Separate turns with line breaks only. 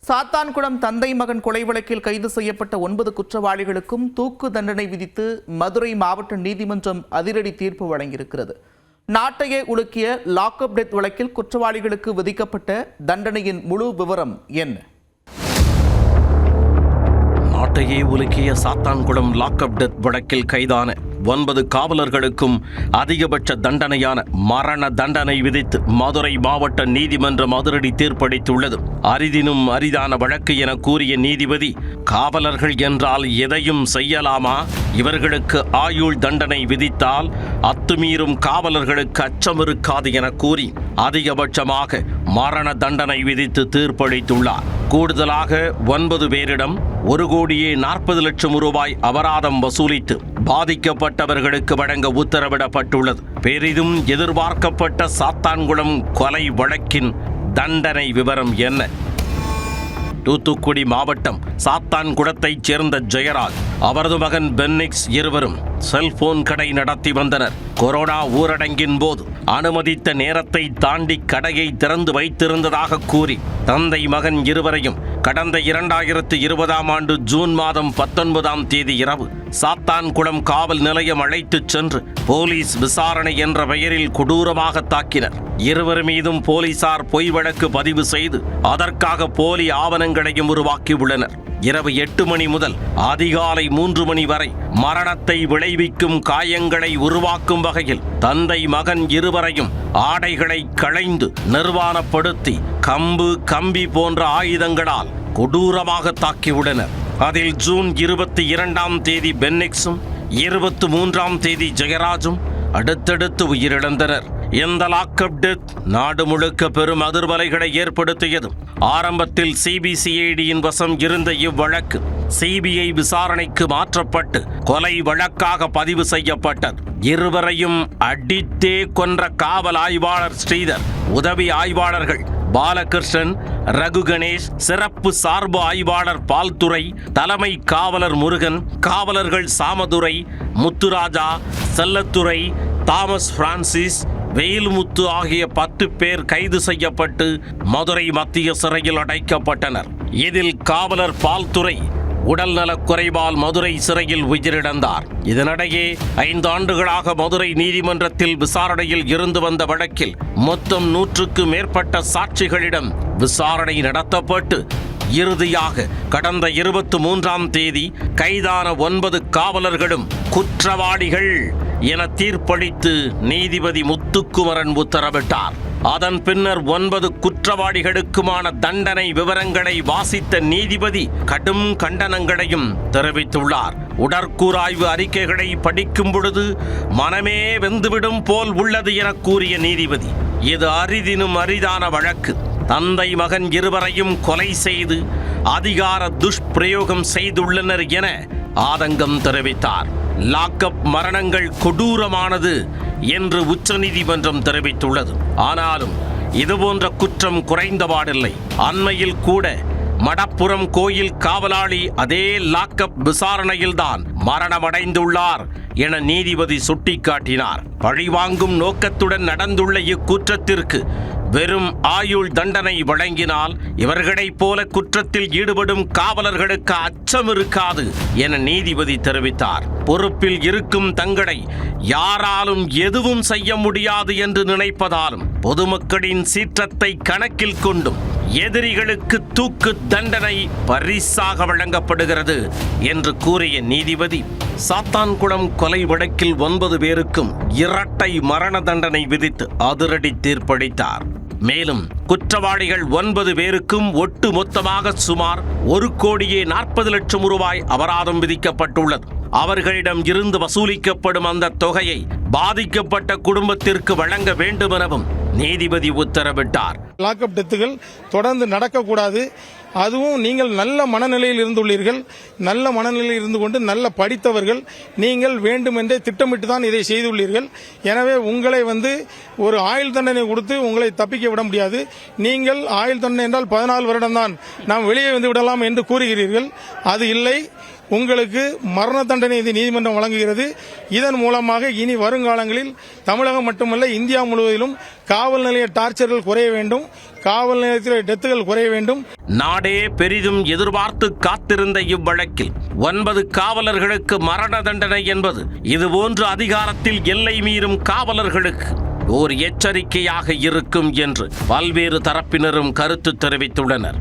சாத்தான்குளம் தந்தை மகன் கொலை வழக்கில் கைது செய்யப்பட்ட 9 குற்றவாளிகளுக்கும் தூக்கு தண்டனை விதித்து மதுரை மாவட்ட நீதிமன்றம் அதிரடி தீர்ப்பு வழங்கியிருக்கிறது. நாட்டையே உலுக்கிய லாக்அப் டெத் வழக்கில் குற்றவாளிகளுக்கு விதிக்கப்பட்ட தண்டனையின் முழு விவரம் என்ன?
நாட்டையே உலுக்கிய சாத்தான்குளம் லாக்அப் டெத் வழக்கில் கைதான 9 காவலர்களுக்கும் அதிகபட்ச தண்டனையான மரண தண்டனை விதித்து மதுரை மாவட்ட நீதிமன்றம் அதிரடி தீர்ப்பளித்துள்ளது. அரிதினும் அரிதான வழக்கு என கூறிய நீதிபதி, காவலர்கள் என்றால் எதையும் செய்யலாமா? இவர்களுக்கு ஆயுள் தண்டனை விதித்தால் அத்துமீறும் காவலர்களுக்கு அச்சம் இருக்காது என கூறி அதிகபட்சமாக மரண தண்டனை விதித்து தீர்ப்பளித்துள்ளார். கூடுதலாக 9 பேரிடம் 1,40,00,000 ரூபாய் அபராதம் வசூலித்து பாதிக்கப்பட்டவர்களுக்கு வழங்க உத்தரவிடப்பட்டுள்ளது. பெரிதும் எதிர்பார்க்கப்பட்ட சாத்தான்குளம் கொலை வழக்கின் தண்டனை விவரம் என்ன? தூத்துக்குடி மாவட்டம் சாத்தான்குளத்தைச் சேர்ந்த ஜெயராஜ், அவரது மகன் பென்னிக்ஸ் இருவரும் செல்போன் கடை நடத்தி வந்தனர். கொரோனா ஊரடங்கின் போது அனுமதித்த நேரத்தை தாண்டி கடையை திறந்து வைத்திருந்ததாக கூறி தந்தை மகன் இருவரையும் கடந்த 2020ஆம் ஆண்டு ஜூன் மாதம் 19ஆம் தேதி இரவு சாத்தான்குளம் காவல் நிலையம் அழைத்துச் சென்று போலீஸ் விசாரணை என்ற பெயரில் கொடூரமாக தாக்கினர். இருவர் மீதும் போலீசார் பொய் வழக்கு பதிவு செய்து அதற்காக போலி ஆவணங்களையும் உருவாக்கியுள்ளனர். இரவு 8 மணி முதல் அதிகாலை 3 மணி வரை மரணத்தை விளைவிக்கும் காயங்களை உருவாக்கும் வகையில் தந்தை மகன் இருவரையும் ஆடைகளை களைந்து நிர்வாணப்படுத்தி கம்பு, கம்பி போன்ற ஆயுதங்களால் கொடூரமாக தாக்கியுள்ளனர். அதில் ஜூன் 22ஆம் தேதி பென்னிக்ஸும் 23ஆம் தேதி ஜெயராஜும் அடுத்தடுத்து உயிரிழந்தனர். இந்த லாக்அப் டெத் நாடு முழுக்க பெரும் அதிர்வலைகளை ஏற்படுத்தியது. ஆரம்பத்தில் சிபிசிஐடியின் வசம் இருந்த இவ்வழக்கு சிபிஐ விசாரணைக்கு மாற்றப்பட்டு கொலை வழக்காக பதிவு செய்யப்பட்டது. இருவரையும் அடித்தே கொன்ற காவல் ஆய்வாளர் ஸ்ரீதர், உதவி ஆய்வாளர்கள் பாலகிருஷ்ணன், ரகு கணேஷ், சிறப்பு சார்பு ஆய்வாளர் பால்துறை, தலைமை காவலர் முருகன், காவலர்கள் சாமதுரை, முத்துராஜா, செல்லத்துறை, தாமஸ் பிரான்சிஸ், வெயில்முத்து ஆகிய 10 பேர் கைது செய்யப்பட்டு மதுரை மத்திய சிறையில் அடைக்கப்பட்டனர். இதில் காவலர் பால்துறை உடல்நலக் குறைவால் மதுரை சிறையில் உயிரிழந்தார். இதனிடையே 5 ஆண்டுகளாக மதுரை நீதிமன்றத்தில் விசாரணையில் இருந்து வந்த வழக்கில் மொத்தம் 100க்கு மேற்பட்ட சாட்சிகளிடம் விசாரணை நடத்தப்பட்டு இறுதியாக கடந்த 23ஆம் தேதி கைதான 9 காவலர்களும் குற்றவாளிகள் என தீர்ப்பளித்து நீதிபதி முத்துக்குமரன் உத்தரவிட்டார். அதன் பின்னர் 9 குற்றவாளிகளுக்குமான தண்டனை விவரங்களை வாசித்த நீதிபதி கடும் கண்டனங்களையும் தெரிவித்துள்ளார். உடற்கூறாய்வு அறிக்கைகளை படிக்கும் பொழுது மனமே வெந்துவிடும் போல் உள்ளது என கூறிய நீதிபதி, இது அரிதினும் அரிதான வழக்கு. தந்தை மகன் இருவரையும் கொலை செய்து அதிகார துஷ்பிரயோகம் செய்துள்ளனர் என ஆதங்கம் தெரிவித்தார். லாக்அப் மரணங்கள் கொடூரமானது என்று உச்சநீதிமன்றம் தெரிவித்துள்ளது. ஆனாலும் இதுபோன்ற குற்றம் குறைந்தபாடில்லை. அண்மையில் கூட மடப்புரம் கோயில் காவலாளி அதே லாக்அப் விசாரணையில்தான் மரணமடைந்துள்ளார் என நீதிபதி சுட்டிக்காட்டினார். பழிவாங்கும் நோக்கத்துடன் நடந்துள்ள இக்குற்றத்திற்கு வெறும் ஆயுள் தண்டனை வழங்கினால் இவர்களைப் போல குற்றத்தில் ஈடுபடும் காவலர்களுக்கு அச்சம் இருக்காது என நீதிபதி தெரிவித்தார். பொறுப்பில் இருக்கும் தங்களை யாராலும் எதுவும் செய்ய முடியாது என்று நினைப்பதாலும் பொதுமக்களின் சீற்றத்தை கணக்கில் கொண்டும் எதிரிகளுக்கு தூக்கு தண்டனை பரிசாக வழங்கப்படுகிறது என்று கூறிய நீதிபதி, சாத்தான்குளம் கொலை வழக்கில் 9 பேருக்கும் இரட்டை மரண தண்டனை விதித்து அதிரடி தீர்ப்பளித்தார். மேலும் குற்றவாளிகள் 9 பேருக்கும் ஒட்டு மொத்தமாக சுமார் 1,40,00,000 ரூபாய் அபராதம் விதிக்கப்பட்டுள்ளது. அவர்களிடம் இருந்து வசூலிக்கப்படும் அந்த தொகையை பாதிக்கப்பட்ட குடும்பத்திற்கு வழங்க வேண்டும் எனவும் நீதிபதி உத்தரவிட்டார்.
லாக்அப் டெத்துகள் தொடர்ந்து நடக்கக்கூடாது. அதுவும் நீங்கள் நல்ல மனநிலையில் இருந்துள்ளீர்கள். நல்ல மனநிலையில் இருந்து கொண்டு நல்ல படித்தவர்கள் நீங்கள் வேண்டுமென்றே திட்டமிட்டு தான் இதை செய்துள்ளீர்கள். எனவே உங்களை ஒரு ஆயுள் தண்டனை கொடுத்து உங்களை தப்பிக்க விட முடியாது. நீங்கள் ஆயுள் தண்டனை என்றால் 14 வருடம் தான் நாம் வெளியே வந்து விடலாம் என்று கூறுகிறீர்கள். அது இல்லை. உங்களுக்கு மரண தண்டனை இந்த நீதிமன்றம் வழங்குகிறது. இதன் மூலமாக இனி வருங்காலங்களில் தமிழகம் மட்டுமல்ல இந்தியா முழுவதிலும் காவல் நிலைய டார்ச்சர்கள் குறைய வேண்டும், காவல் நிலையத்தில் டெத்துகள் குறைய வேண்டும்.
நாடே பெரிதும் எதிர்பார்த்து காத்திருந்த இவ்வழக்கில் 9 காவலர்களுக்கு மரண தண்டனை என்பது இதுபோன்ற அதிகாரத்தில் எல்லை மீறும் காவலர்களுக்கு ஓர் எச்சரிக்கையாக இருக்கும் என்று பல்வேறு தரப்பினரும் கருத்து தெரிவித்துள்ளனர்.